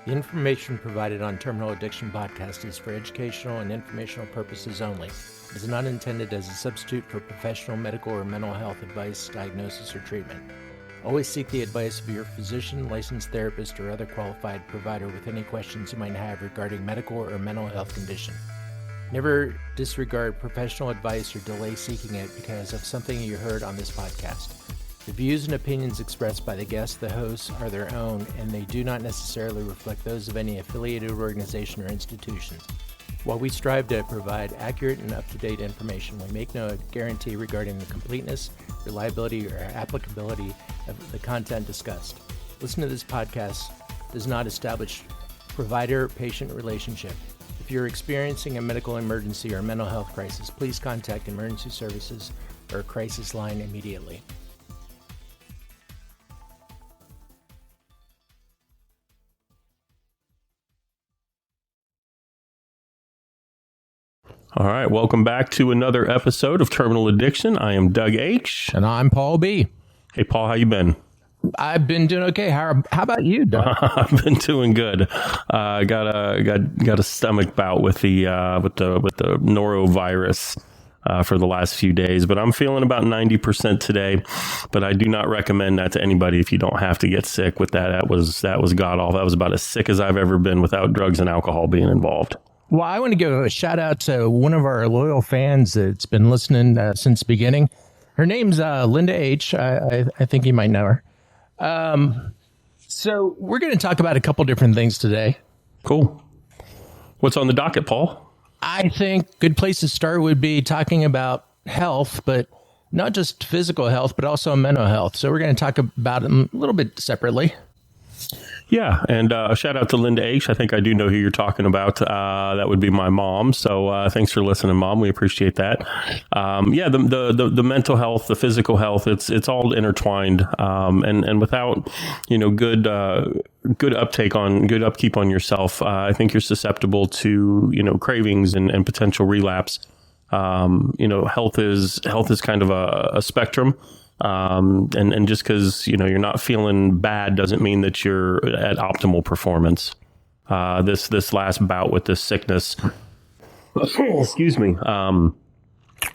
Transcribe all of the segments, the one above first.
The information provided on Terminal Addiction Podcast is for educational and informational purposes only. It is not intended as a substitute for professional medical or mental health advice, diagnosis, or treatment. Always seek the advice of your physician, licensed therapist, or other qualified provider with any questions you might have regarding medical or mental health condition. Never disregard professional advice or delay seeking it because of something you heard on this podcast. The views and opinions expressed by the guests, the hosts, are their own, and they do not necessarily reflect those of any affiliated organization or institutions. While we strive to provide accurate and up-to-date information, we make no guarantee regarding the completeness, reliability, or applicability of the content discussed. Listening to this podcast does not establish provider-patient relationship. If you're experiencing a medical emergency or mental health crisis, please contact emergency services or crisis line immediately. All right, welcome back to another episode of Terminal Addiction. I am Doug H. And I'm Paul B. Hey, Paul, how you been? I've been doing okay. How about you, Doug? I've been doing good. Got a stomach bout with the norovirus for the last few days, but I'm feeling about 90% today. But I do not recommend that to anybody if you don't have to get sick with that. That was god awful. That was about as sick as I've ever been without drugs and alcohol being involved. Well, I want to give a shout out to one of our loyal fans that's been listening since the beginning. Her name's Linda H. I think you might know her. So we're going to talk about a couple different things today. Cool. What's on the docket, Paul? I think a good place to start would be talking about health, but not just physical health, but also mental health. So we're going to talk about them a little bit separately. Yeah, and a shout out to Linda H. I think I do know who you're talking about. That would be my mom. So thanks for listening, Mom. We appreciate that. The mental health, the physical health, it's all intertwined. And without good upkeep on yourself, I think you're susceptible to cravings and potential relapse. Health is kind of a spectrum. And just because, you're not feeling bad doesn't mean that you're at optimal performance. This last bout with this sickness, excuse me,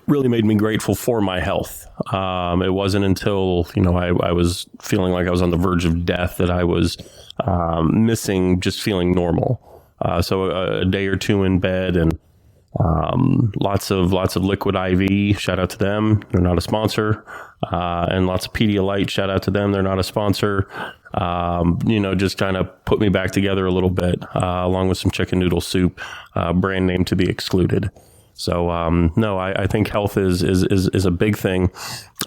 really made me grateful for my health. It wasn't until, I was feeling like I was on the verge of death that I was, missing just feeling normal. So a day or two in bed and, lots of liquid IV. Shout out to them. They're not a sponsor. And lots of Pedialyte. Shout out to them. They're not a sponsor. Just kind of put me back together a little bit, along with some chicken noodle soup, brand name to be excluded. So, I think health is a big thing.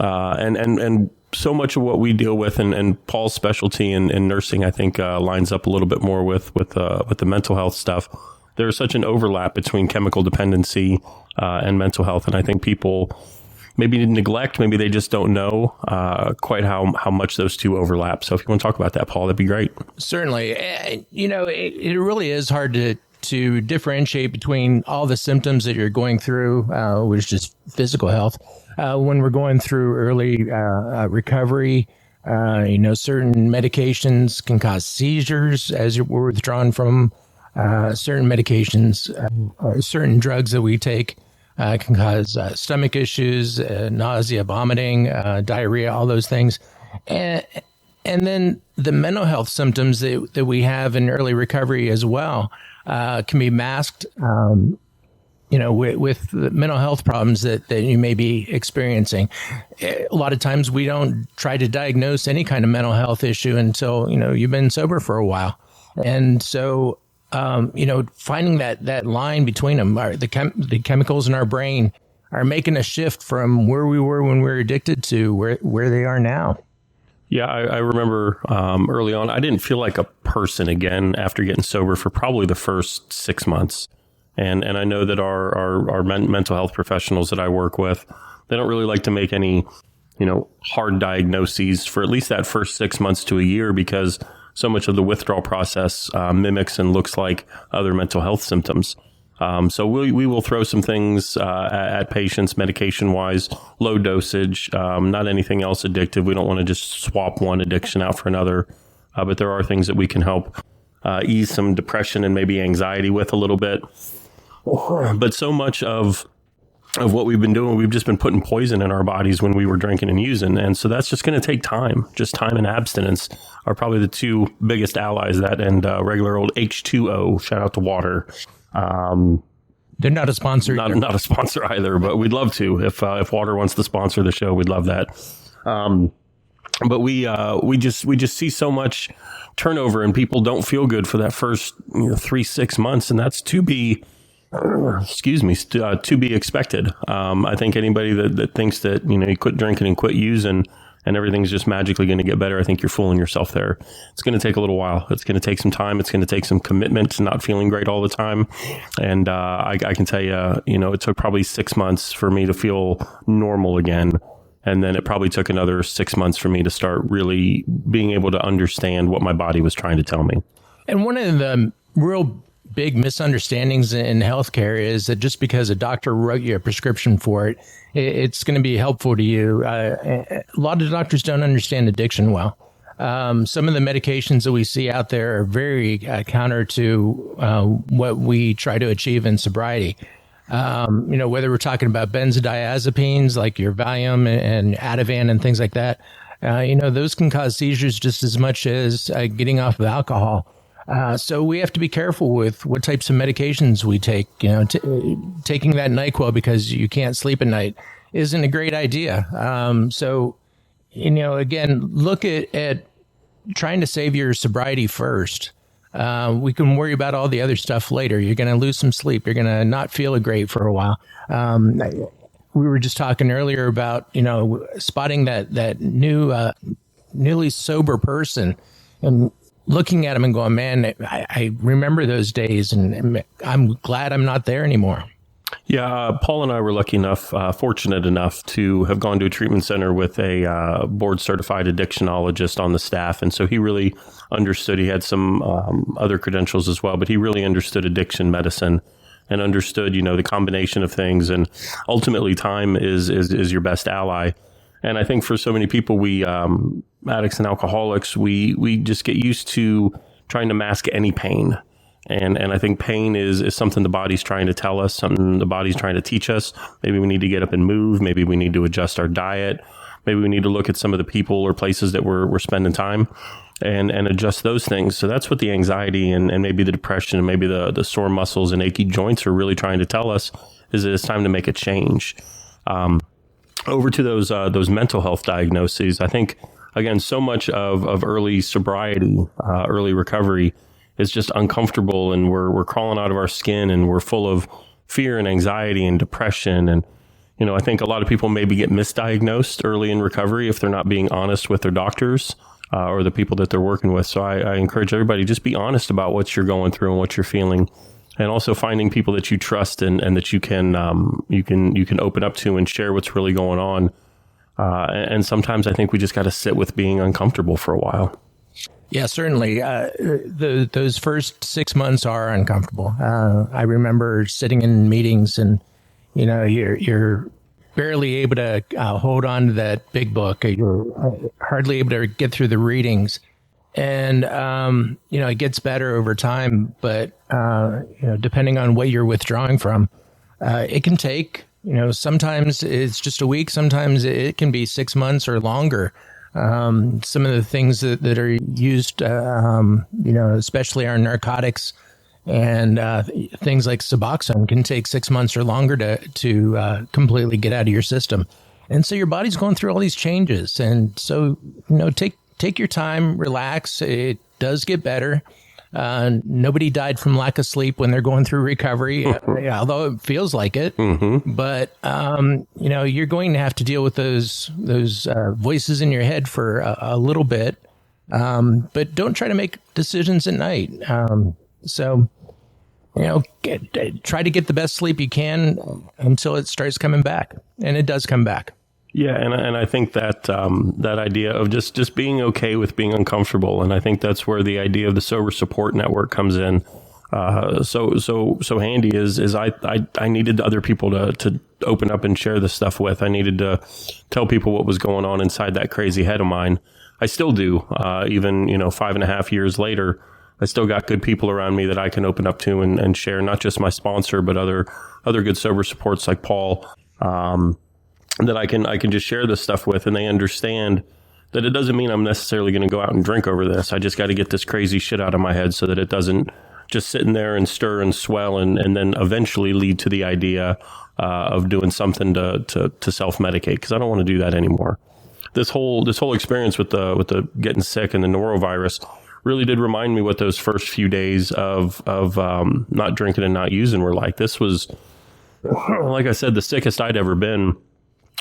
And so much of what we deal with and Paul's specialty in nursing, I think, lines up a little bit more with the mental health stuff. There's such an overlap between chemical dependency and mental health. And I think people maybe neglect, maybe they just don't know quite how much those two overlap. So if you want to talk about that, Paul, that'd be great. Certainly. It really is hard to differentiate between all the symptoms that you're going through, which is physical health. When we're going through early recovery, certain medications can cause seizures as we're withdrawn from certain medications, certain drugs that we take can cause stomach issues, nausea, vomiting, diarrhea, all those things. And then the mental health symptoms that we have in early recovery as well can be masked, with the mental health problems that you may be experiencing. A lot of times we don't try to diagnose any kind of mental health issue until, you've been sober for a while. And so finding that line between them, the chemicals in our brain are making a shift from where we were when we were addicted to where they are now. Yeah, I remember early on, I didn't feel like a person again after getting sober for probably the first 6 months. And I know that our mental health professionals that I work with, they don't really like to make any, hard diagnoses for at least that first 6 months to a year, because so much of the withdrawal process mimics and looks like other mental health symptoms. So we will throw some things at patients medication-wise, low dosage, not anything else addictive. We don't want to just swap one addiction out for another, but there are things that we can help ease some depression and maybe anxiety with a little bit. But so much of what we've been doing, we've just been putting poison in our bodies when we were drinking and using. And so that's just going to take time. Just time and abstinence are probably the two biggest allies, that and regular old H2O. Shout out to water. They're not a sponsor. Not a sponsor either, but we'd love to. If water wants to sponsor the show, we'd love that. But we just see so much turnover, and people don't feel good for that first 3-6 months, and that's to be expected. I think anybody that thinks that you quit drinking and quit using and everything's just magically going to get better, I think you're fooling yourself there. It's going to take a little while. It's going to take some time. It's going to take some commitment to not feeling great all the time. And I can tell you, it took probably 6 months for me to feel normal again. And then it probably took another 6 months for me to start really being able to understand what my body was trying to tell me. And one of the real big misunderstandings in healthcare is that just because a doctor wrote you a prescription for it, it's going to be helpful to you. A lot of doctors don't understand addiction well. Some of the medications that we see out there are very counter to what we try to achieve in sobriety. Whether we're talking about benzodiazepines like your Valium and Ativan and things like that, those can cause seizures just as much as getting off of alcohol. So we have to be careful with what types of medications we take. Taking that NyQuil because you can't sleep at night isn't a great idea. Again, look at trying to save your sobriety first. We can worry about all the other stuff later. You're going to lose some sleep. You're going to not feel great for a while. We were just talking earlier about, spotting that newly sober person and looking at them and going, man, I remember those days and I'm glad I'm not there anymore. Yeah, Paul and I were lucky enough, fortunate enough to have gone to a treatment center with a board certified addictionologist on the staff. And so he really understood. He had some other credentials as well, but he really understood addiction medicine and understood, the combination of things. And ultimately, time is your best ally. And I think for so many people, we addicts and alcoholics, we just get used to trying to mask any pain. And I think pain is something the body's trying to tell us, something the body's trying to teach us. Maybe we need to get up and move. Maybe we need to adjust our diet. Maybe we need to look at some of the people or places that we're spending time and adjust those things. So that's what the anxiety and maybe the depression and maybe the sore muscles and achy joints are really trying to tell us, is that it's time to make a change. Over to those mental health diagnoses, I think, again, so much of early sobriety, early recovery is just uncomfortable, and we're crawling out of our skin, and we're full of fear and anxiety and depression. And, I think a lot of people maybe get misdiagnosed early in recovery if they're not being honest with their doctors or the people that they're working with. So I encourage everybody, just be honest about what you're going through and what you're feeling. And also finding people that you trust and that you can open up to and share what's really going on. And sometimes I think we just got to sit with being uncomfortable for a while. Yeah, certainly. Those first 6 months are uncomfortable. I remember sitting in meetings and, you're barely able to hold on to that big book. You're hardly able to get through the readings. And, it gets better over time, but, depending on what you're withdrawing from, it can take, sometimes it's just a week. Sometimes it can be 6 months or longer. Some of the things that are used, especially our narcotics and, things like Suboxone can take 6 months or longer to completely get out of your system. And so your body's going through all these changes. And so, take your time, relax. It does get better. Nobody died from lack of sleep when they're going through recovery, although it feels like it. Mm-hmm. But, you're going to have to deal with those voices in your head for a little bit. But don't try to make decisions at night. Try to get the best sleep you can until it starts coming back. And it does come back. Yeah, and I think that that idea of just being okay with being uncomfortable, and I think that's where the idea of the sober support network comes in. So handy is I needed other people to open up and share this stuff with. I needed to tell people what was going on inside that crazy head of mine. I still do, even 5.5 years later. I still got good people around me that I can open up to and share, not just my sponsor, but other good sober supports like Paul, that I can just share this stuff with, and they understand that it doesn't mean I'm necessarily going to go out and drink over this. I just got to get this crazy shit out of my head so that it doesn't just sit in there and stir and swell and then eventually lead to the idea of doing something to self-medicate, because I don't want to do that anymore. This whole experience with the getting sick and the norovirus really did remind me what those first few days of not drinking and not using were like. This was, like I said, the sickest I'd ever been,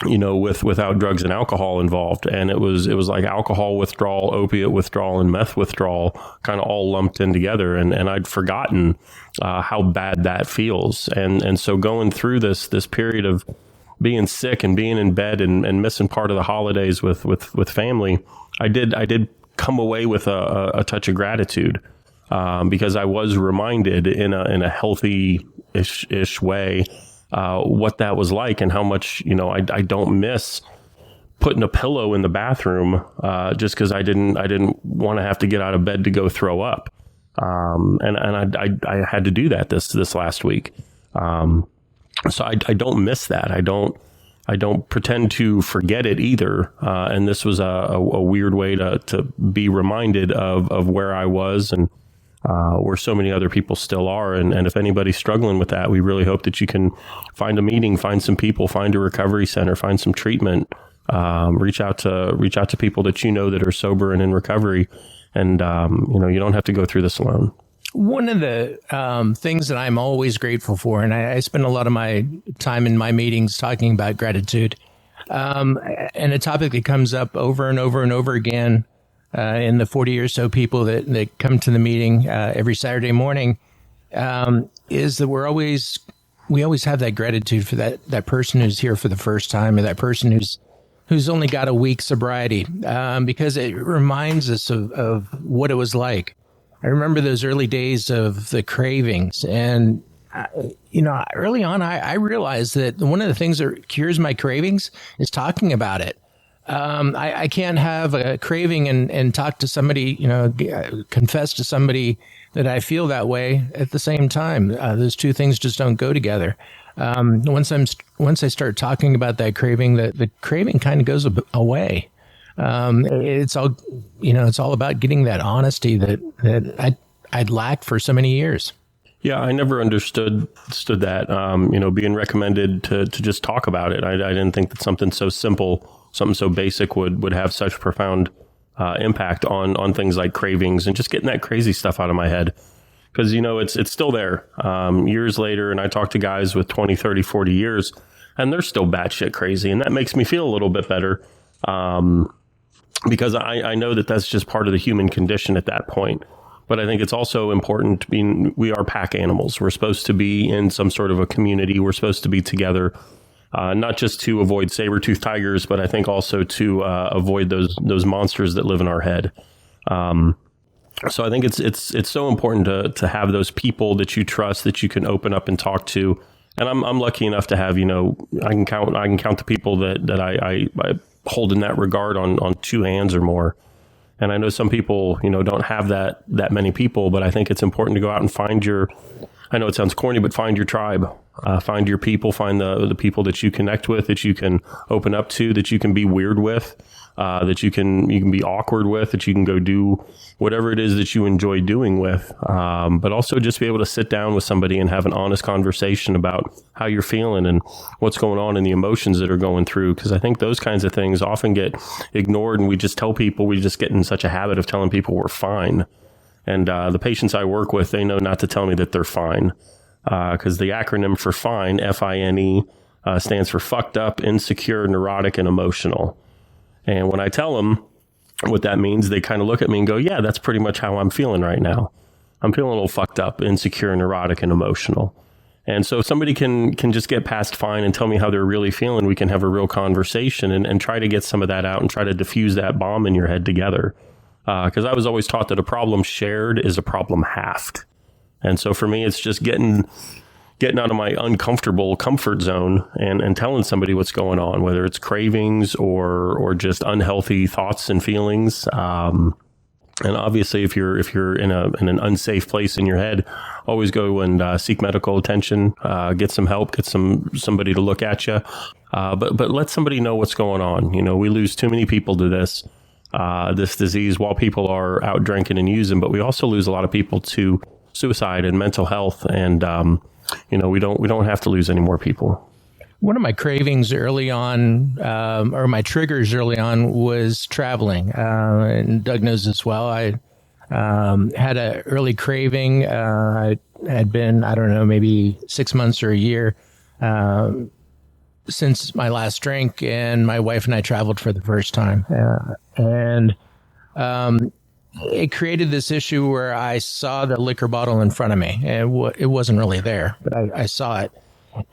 without drugs and alcohol involved. And it was like alcohol withdrawal, opiate withdrawal, and meth withdrawal kind of all lumped in together. And I'd forgotten how bad that feels. And so going through this period of being sick and being in bed and missing part of the holidays with family, I did come away with a touch of gratitude, because I was reminded in a healthy-ish way what that was like, and how much, I don't miss putting a pillow in the bathroom just because I didn't want to have to get out of bed to go throw up. And I had to do that this last week. So I don't miss that. I don't pretend to forget it either. And this was a weird way to be reminded of where I was and where so many other people still are. And if anybody's struggling with that, we really hope that you can find a meeting, find some people, find a recovery center, find some treatment, reach out to people that that are sober and in recovery. And, you don't have to go through this alone. One of the things that I'm always grateful for, and I spend a lot of my time in my meetings talking about gratitude, and a topic that comes up over and over and over again in the 40 or so people that come to the meeting every Saturday morning, is that we always have that gratitude for that person who's here for the first time, or that person who's only got a week sobriety, because it reminds us of what it was like. I remember those early days of the cravings, and early on, I realized that one of the things that cures my cravings is talking about it. I can't have a craving and talk to somebody, confess to somebody that I feel that way at the same time. Those two things just don't go together. Once I start talking about that craving, the craving kind of goes away. It's all about getting that honesty that I'd lacked for so many years. Yeah, I never understood that, being recommended to just talk about it. I didn't think that something so simple, something so basic would have such profound impact on things like cravings and just getting that crazy stuff out of my head. Because, it's still there years later. And I talk to guys with 20, 30, 40 years, and they're still batshit crazy. And that makes me feel a little bit better. Because I know that that's just part of the human condition at that point. But I think it's also important we are pack animals. We're supposed to be in some sort of a community. We're supposed to be together, not just to avoid saber-toothed tigers, but I think also to avoid those monsters that live in our head. So I think it's so important to have those people that you trust, that you can open up and talk to. And I'm lucky enough to have, I can count the people that I hold in that regard on two hands or more. And I know some people, don't have that many people, but I think it's important to go out and find I know it sounds corny, but find your tribe, find your people, find the people that you connect with, that you can open up to, that you can be weird with, that you can be awkward with, that you can go do whatever it is that you enjoy doing with. But also just be able to sit down with somebody and have an honest conversation about how you're feeling and what's going on and the emotions that are going through. Because I think those kinds of things often get ignored, and we just get in such a habit of telling people we're fine. And the patients I work with, they know not to tell me that they're fine, because the acronym for FINE, F-I-N-E, stands for fucked up, insecure, neurotic, and emotional. And when I tell them what that means, they kind of look at me and go, yeah, that's pretty much how I'm feeling right now. I'm feeling a little fucked up, insecure, neurotic, and emotional. And so if somebody can just get past fine and tell me how they're really feeling, we can have a real conversation and try to get some of that out and try to diffuse that bomb in your head together. Because I was always taught that a problem shared is a problem halved. And so for me, it's just getting out of my uncomfortable comfort zone and telling somebody what's going on, whether it's cravings or just unhealthy thoughts and feelings. And obviously, if you're in an unsafe place in your head, always go and seek medical attention, get some help, get somebody to look at you. But let somebody know what's going on. We lose too many people to this disease while people are out drinking and using, but we also lose a lot of people to suicide and mental health. And we don't have to lose any more people. One of my cravings early on, or my triggers early on, was traveling. And Doug knows this well. I had an early craving. I had been, I don't know, maybe 6 months or a year since my last drink, and my wife and I traveled for the first time. And it created this issue where I saw the liquor bottle in front of me. And it wasn't really there, but I saw it.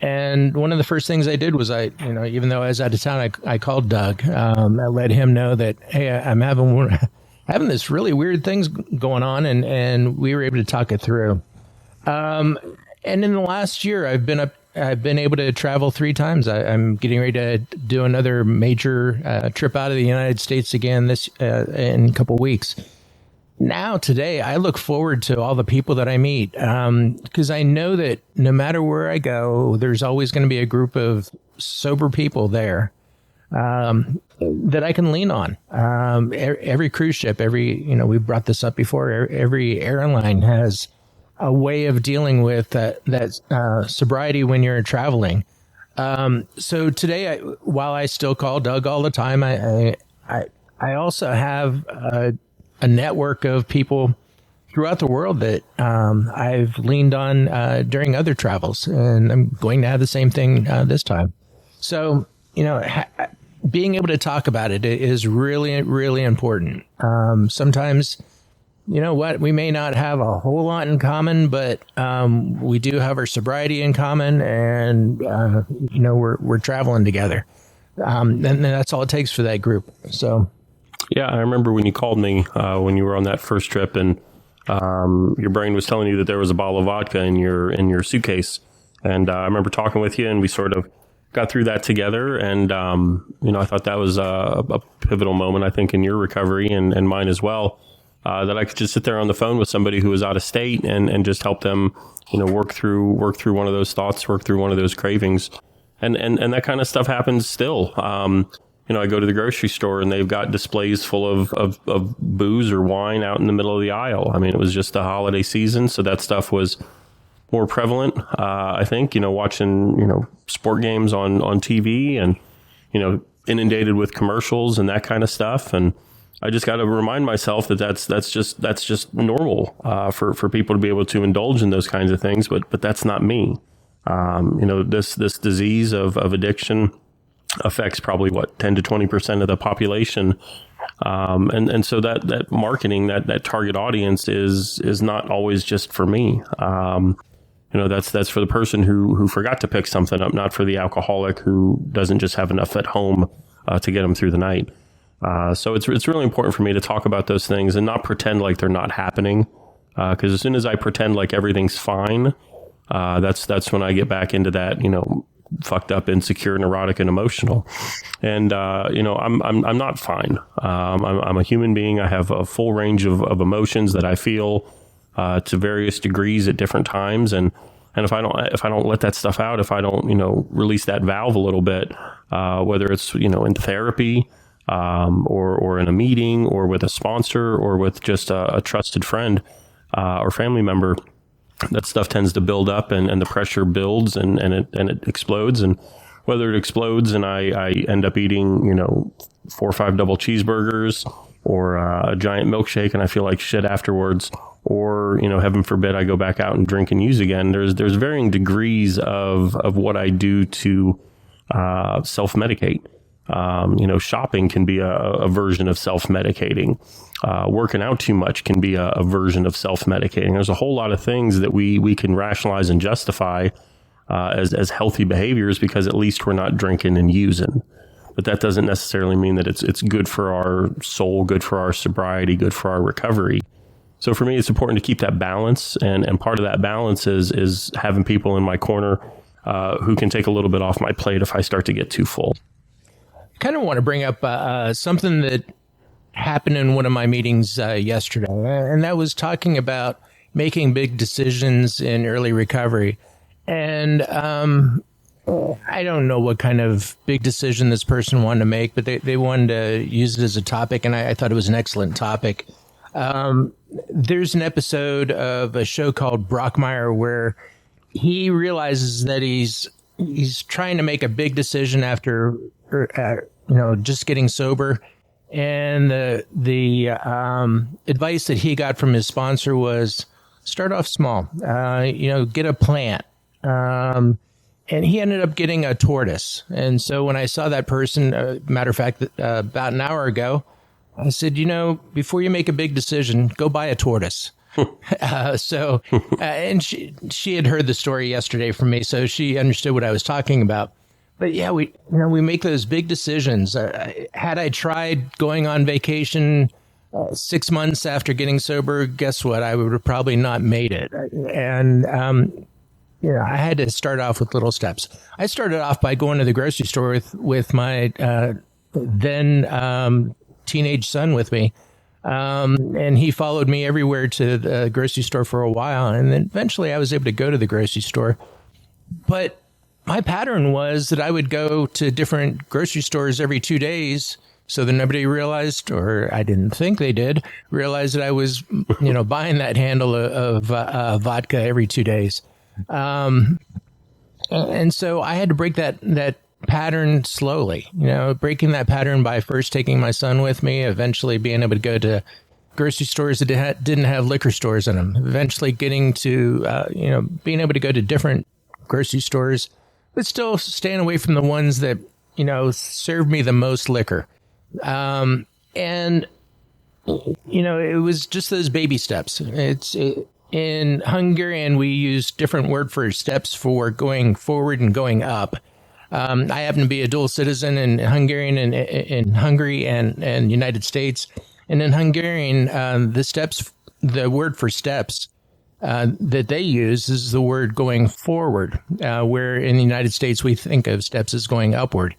And one of the first things I did was even though I was out of town, I called Doug. I let him know that, hey, I'm having this really weird things going on, and we were able to talk it through. And in the last year, I've been able to travel 3 times. I'm getting ready to do another major trip out of the United States again this in a couple weeks. Now, today, I look forward to all the people that I meet because I know that no matter where I go, there's always going to be a group of sober people there that I can lean on. Every cruise ship, we brought this up before, every airline has a way of dealing with that sobriety when you're traveling. So today, while I still call Doug all the time, I also have a network of people throughout the world that I've leaned on during other travels, and I'm going to have the same thing this time. So, being able to talk about it is really, really important. Sometimes, we may not have a whole lot in common, but we do have our sobriety in common, and we're traveling together, and that's all it takes for that group. So. Yeah, I remember when you called me when you were on that first trip, and your brain was telling you that there was a bottle of vodka in your suitcase. And I remember talking with you, and we sort of got through that together. And I thought that was a pivotal moment, I think, in your recovery and mine as well. That I could just sit there on the phone with somebody who was out of state and just help them, work through one of those thoughts, work through one of those cravings, and that kind of stuff happens still. I go to the grocery store and they've got displays full of booze or wine out in the middle of the aisle. I mean, it was just the holiday season, so that stuff was more prevalent. I think, watching, sport games on TV and, inundated with commercials and that kind of stuff. And I just got to remind myself that that's just normal for people to be able to indulge in those kinds of things. But that's not me. This disease of addiction affects probably 10 to 20% of the population. And so that marketing, that target audience is not always just for me. That's for the person who forgot to pick something up, not for the alcoholic who doesn't just have enough at home to get them through the night. So it's really important for me to talk about those things and not pretend like they're not happening. Because as soon as I pretend like everything's fine, that's when I get back into that, fucked up, insecure, neurotic, and emotional. And, I'm not fine. I'm a human being. I have a full range of emotions that I feel, to various degrees at different times. And if I don't let that stuff out, if I don't, release that valve a little bit, whether it's, in therapy, or in a meeting or with a sponsor or with just a trusted friend, or family member, that stuff tends to build up and the pressure builds and it explodes. And whether it explodes and I end up eating, 4 or 5 double cheeseburgers or a giant milkshake and I feel like shit afterwards, or, heaven forbid, I go back out and drink and use again. There's varying degrees of what I do to self-medicate. Shopping can be a version of self-medicating. Working out too much can be a version of self-medicating. There's a whole lot of things that we can rationalize and justify as healthy behaviors because at least we're not drinking and using. But that doesn't necessarily mean that it's good for our soul, good for our sobriety, good for our recovery. So for me, it's important to keep that balance. And part of that balance is having people in my corner who can take a little bit off my plate if I start to get too full. Kind of want to bring up something that happened in one of my meetings yesterday, and that was talking about making big decisions in early recovery. And I don't know what kind of big decision this person wanted to make, but they wanted to use it as a topic, and I thought it was an excellent topic. There's an episode of a show called Brockmire where he realizes that he's trying to make a big decision after just getting sober. And the advice that he got from his sponsor was start off small, get a plant. And he ended up getting a tortoise. And so when I saw that person, matter of fact, about an hour ago, I said, before you make a big decision, go buy a tortoise. And she had heard the story yesterday from me, so she understood what I was talking about. But yeah, we make those big decisions. Had I tried going on vacation 6 months after getting sober, guess what? I would have probably not made it. And, I had to start off with little steps. I started off by going to the grocery store with my then teenage son with me. And he followed me everywhere to the grocery store for a while. And then eventually I was able to go to the grocery store. But my pattern was that I would go to different grocery stores every 2 days so that nobody realized, or I didn't think they did, realize that I was, buying that handle of vodka every 2 days. And so I had to break that pattern slowly, breaking that pattern by first taking my son with me, eventually being able to go to grocery stores that didn't have liquor stores in them, eventually getting to, being able to go to different grocery stores, but still staying away from the ones that, served me the most liquor. It was just those baby steps. In Hungarian, we use different word for steps for going forward and going up. I happen to be a dual citizen in Hungarian and in Hungary and United States. And in Hungarian, the word for steps that they use is the word going forward, where in the United States we think of steps as going upward.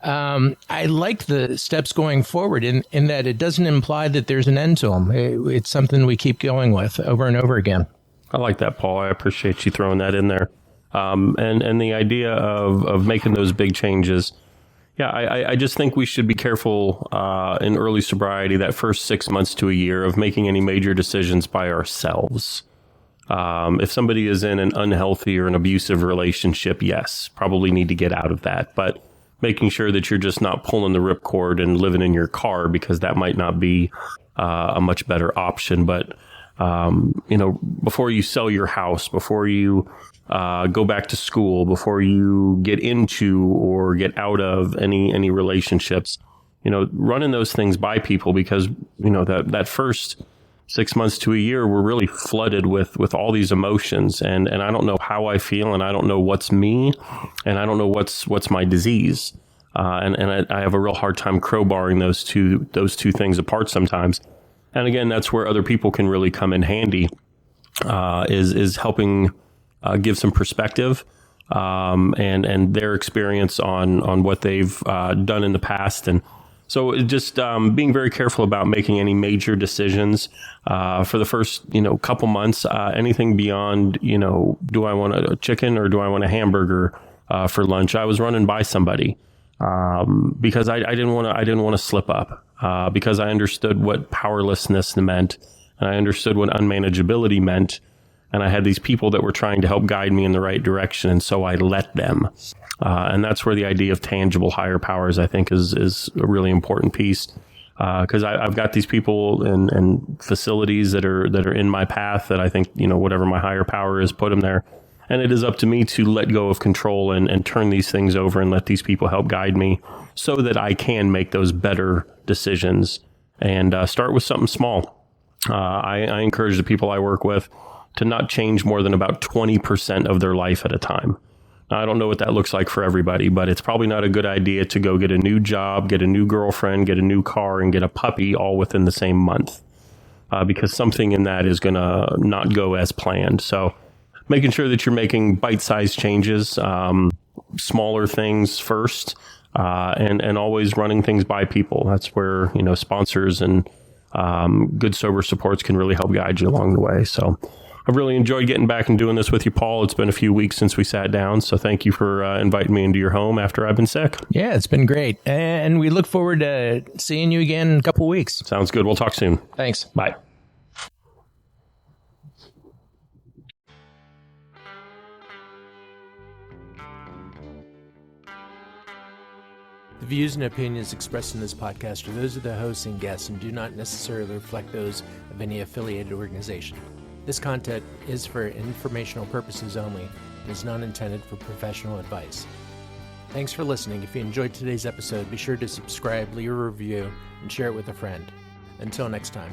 I like the steps going forward in that it doesn't imply that there's an end to them. It's something we keep going with over and over again. I like that, Paul. I appreciate you throwing that in there. And the idea of making those big changes. Yeah, I just think we should be careful in early sobriety, that first 6 months to a year, of making any major decisions by ourselves. If somebody is in an unhealthy or an abusive relationship, yes, probably need to get out of that. But making sure that you're just not pulling the ripcord and living in your car, because that might not be a much better option. But, before you sell your house, before you go back to school, before you get into or get out of any relationships, running those things by people, because, that first 6 months to a year, we're really flooded with all these emotions, and I don't know how I feel, and I don't know what's me, and I don't know what's my disease. And I have a real hard time crowbarring those two things apart sometimes. And again, that's where other people can really come in handy, is helping give some perspective and their experience on what they've done in the past. And so just being very careful about making any major decisions for the first, couple months. Anything beyond, do I want a chicken or do I want a hamburger for lunch? I was running by somebody because I didn't want to slip up because I understood what powerlessness meant, and I understood what unmanageability meant. And I had these people that were trying to help guide me in the right direction, and so I let them. And that's where the idea of tangible higher powers, I think, is a really important piece. Because I've got these people and facilities that are in my path that I think, whatever my higher power is, put them there. And it is up to me to let go of control and turn these things over and let these people help guide me so that I can make those better decisions and start with something small. I encourage the people I work with to not change more than about 20% of their life at a time. Now, I don't know what that looks like for everybody, but it's probably not a good idea to go get a new job, get a new girlfriend, get a new car, and get a puppy all within the same month, because something in that is going to not go as planned. So making sure that you're making bite-sized changes, smaller things first, and always running things by people. That's where, sponsors and good sober supports can really help guide you along the way. So I've really enjoyed getting back and doing this with you, Paul. It's been a few weeks since we sat down, so thank you for inviting me into your home after I've been sick. Yeah, it's been great. And we look forward to seeing you again in a couple of weeks. Sounds good. We'll talk soon. Thanks. Bye. The views and opinions expressed in this podcast are those of the hosts and guests and do not necessarily reflect those of any affiliated organization. This content is for informational purposes only and is not intended for professional advice. Thanks for listening. If you enjoyed today's episode, be sure to subscribe, leave a review, and share it with a friend. Until next time.